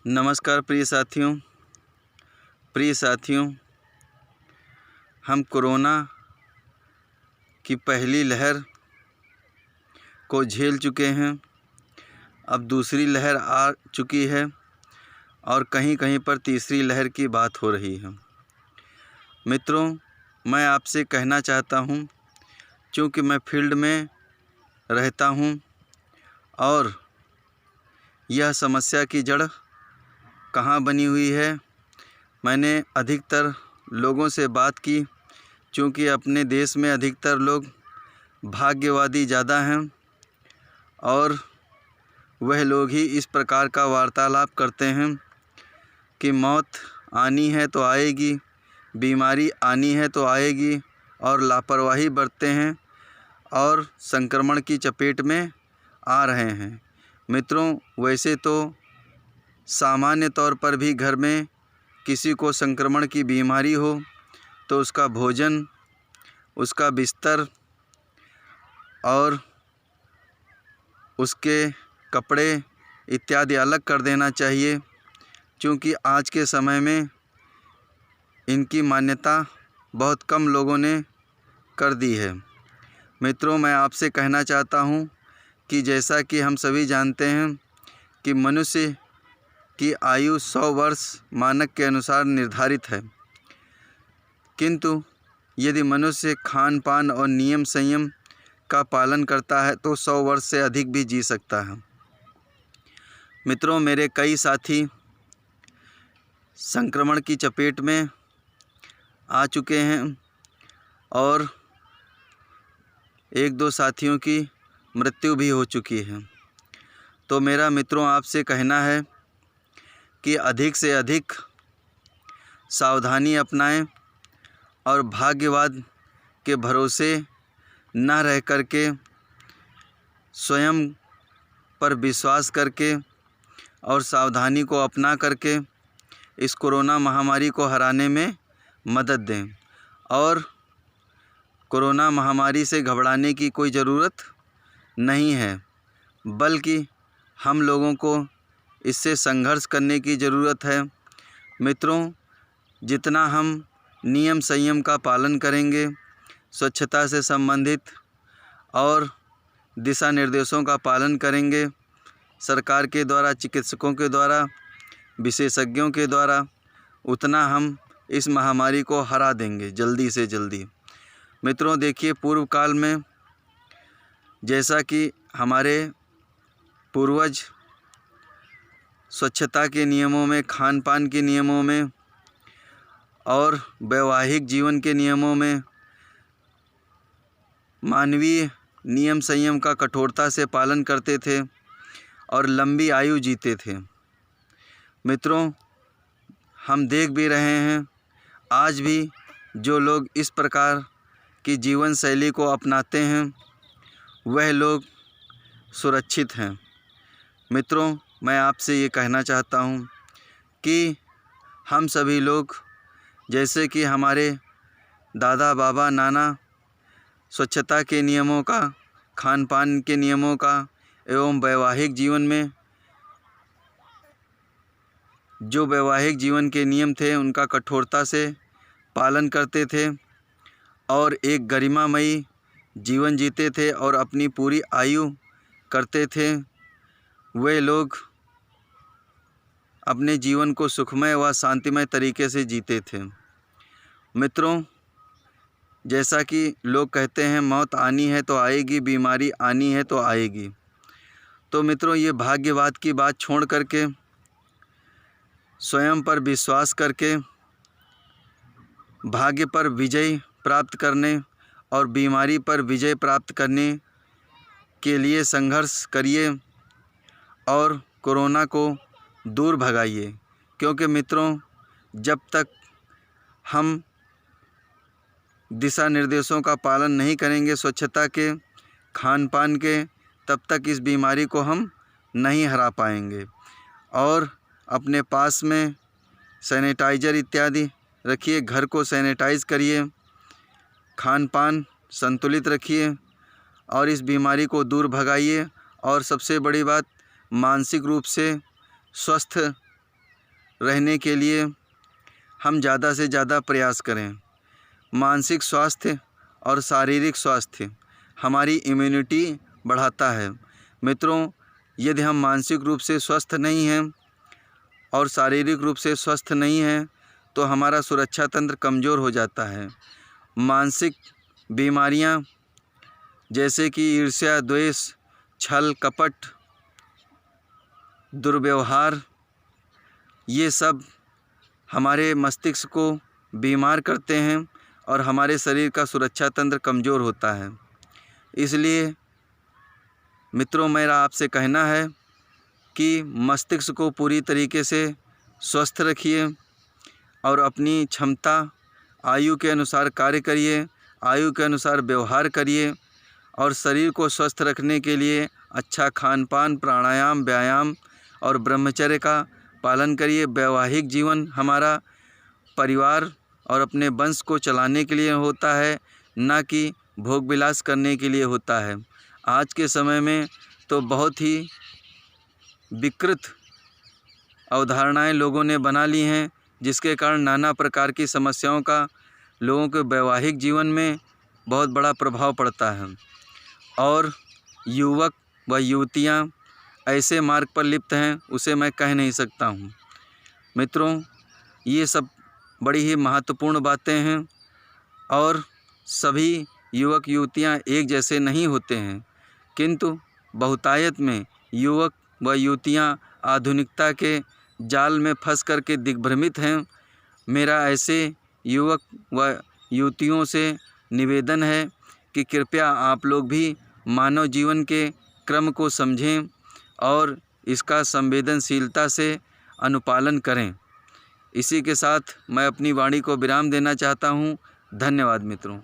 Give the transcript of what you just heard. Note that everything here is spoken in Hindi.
नमस्कार प्रिय साथियों, हम कोरोना की पहली लहर को झेल चुके हैं। अब दूसरी लहर आ चुकी है और कहीं कहीं पर तीसरी लहर की बात हो रही है। मित्रों, मैं आपसे कहना चाहता हूं, चूँकि मैं फील्ड में रहता हूं और यह समस्या की जड़ कहाँ बनी हुई है, मैंने अधिकतर लोगों से बात की। चूँकि अपने देश में अधिकतर लोग भाग्यवादी ज़्यादा हैं और वह लोग ही इस प्रकार का वार्तालाप करते हैं कि मौत आनी है तो आएगी, बीमारी आनी है तो आएगी, और लापरवाही बरतते हैं और संक्रमण की चपेट में आ रहे हैं। मित्रों, वैसे तो सामान्य तौर पर भी घर में किसी को संक्रमण की बीमारी हो तो उसका भोजन, उसका बिस्तर और उसके कपड़े इत्यादि अलग कर देना चाहिए, क्योंकि आज के समय में इनकी मान्यता बहुत कम लोगों ने कर दी है। मित्रों, मैं आपसे कहना चाहता हूँ कि जैसा कि हम सभी जानते हैं कि मनुष्य की आयु 100 वर्ष मानक के अनुसार निर्धारित है, किंतु यदि मनुष्य खान पान और नियम संयम का पालन करता है तो 100 वर्ष से अधिक भी जी सकता है। मित्रों, मेरे कई साथी संक्रमण की चपेट में आ चुके हैं और एक दो साथियों की मृत्यु भी हो चुकी है। तो मेरा मित्रों आपसे कहना है कि अधिक से अधिक सावधानी अपनाएं और भाग्यवाद के भरोसे न रह करके स्वयं पर विश्वास करके और सावधानी को अपना करके इस कोरोना महामारी को हराने में मदद दें। और कोरोना महामारी से घबराने की कोई ज़रूरत नहीं है, बल्कि हम लोगों को इससे संघर्ष करने की ज़रूरत है। मित्रों, जितना हम नियम संयम का पालन करेंगे, स्वच्छता से संबंधित और दिशा निर्देशों का पालन करेंगे, सरकार के द्वारा, चिकित्सकों के द्वारा, विशेषज्ञों के द्वारा, उतना हम इस महामारी को हरा देंगे जल्दी से जल्दी। मित्रों, देखिए, पूर्व काल में जैसा कि हमारे पूर्वज स्वच्छता के नियमों में, खान पान के नियमों में और वैवाहिक जीवन के नियमों में मानवीय नियम संयम का कठोरता से पालन करते थे और लंबी आयु जीते थे। मित्रों, हम देख भी रहे हैं आज भी जो लोग इस प्रकार की जीवन शैली को अपनाते हैं वह लोग सुरक्षित हैं। मित्रों, मैं आपसे ये कहना चाहता हूँ कि हम सभी लोग, जैसे कि हमारे दादा बाबा नाना स्वच्छता के नियमों का, खान पान के नियमों का एवं वैवाहिक जीवन में जो वैवाहिक जीवन के नियम थे उनका कठोरता से पालन करते थे और एक गरिमामयी जीवन जीते थे और अपनी पूरी आयु करते थे, वे लोग अपने जीवन को सुखमय व शांतिमय तरीके से जीते थे। मित्रों, जैसा कि लोग कहते हैं मौत आनी है तो आएगी, बीमारी आनी है तो आएगी, तो मित्रों ये भाग्यवाद की बात छोड़ करके स्वयं पर विश्वास करके भाग्य पर विजय प्राप्त करने और बीमारी पर विजय प्राप्त करने के लिए संघर्ष करिए और कोरोना को दूर भगाइए। क्योंकि मित्रों, जब तक हम दिशा निर्देशों का पालन नहीं करेंगे स्वच्छता के, खान पान के, तब तक इस बीमारी को हम नहीं हरा पाएंगे। और अपने पास में सैनिटाइज़र इत्यादि रखिए, घर को सैनिटाइज़ करिए, खान पान संतुलित रखिए और इस बीमारी को दूर भगाइए। और सबसे बड़ी बात, मानसिक रूप से स्वस्थ रहने के लिए हम ज़्यादा से ज़्यादा प्रयास करें। मानसिक स्वास्थ्य और शारीरिक स्वास्थ्य हमारी इम्यूनिटी बढ़ाता है। मित्रों, यदि हम मानसिक रूप से स्वस्थ नहीं हैं और शारीरिक रूप से स्वस्थ नहीं हैं तो हमारा सुरक्षा तंत्र कमज़ोर हो जाता है। मानसिक बीमारियां जैसे कि ईर्ष्या, द्वेष, छल, कपट, दुर्व्यवहार, ये सब हमारे मस्तिष्क को बीमार करते हैं और हमारे शरीर का सुरक्षा तंत्र कमज़ोर होता है। इसलिए मित्रों, मेरा आपसे कहना है कि मस्तिष्क को पूरी तरीके से स्वस्थ रखिए और अपनी क्षमता, आयु के अनुसार कार्य करिए, आयु के अनुसार व्यवहार करिए और शरीर को स्वस्थ रखने के लिए अच्छा खान पान, प्राणायाम, व्यायाम और ब्रह्मचर्य का पालन करिए। वैवाहिक जीवन हमारा परिवार और अपने वंश को चलाने के लिए होता है, ना कि भोग विलास करने के लिए होता है। आज के समय में तो बहुत ही विकृत अवधारणाएं लोगों ने बना ली हैं, जिसके कारण नाना प्रकार की समस्याओं का लोगों के वैवाहिक जीवन में बहुत बड़ा प्रभाव पड़ता है और युवक व युवतियां ऐसे मार्ग पर लिप्त हैं, उसे मैं कह नहीं सकता हूं। मित्रों, ये सब बड़ी ही महत्वपूर्ण बातें हैं और सभी युवक युवतियां एक जैसे नहीं होते हैं, किंतु बहुतायत में युवक व युवतियां आधुनिकता के जाल में फंस कर के दिग्भ्रमित हैं। मेरा ऐसे युवक व युवतियों से निवेदन है कि कृपया आप लोग भी मानव जीवन के क्रम को समझें और इसका संवेदनशीलता से अनुपालन करें। इसी के साथ मैं अपनी वाणी को विराम देना चाहता हूँ। धन्यवाद मित्रों।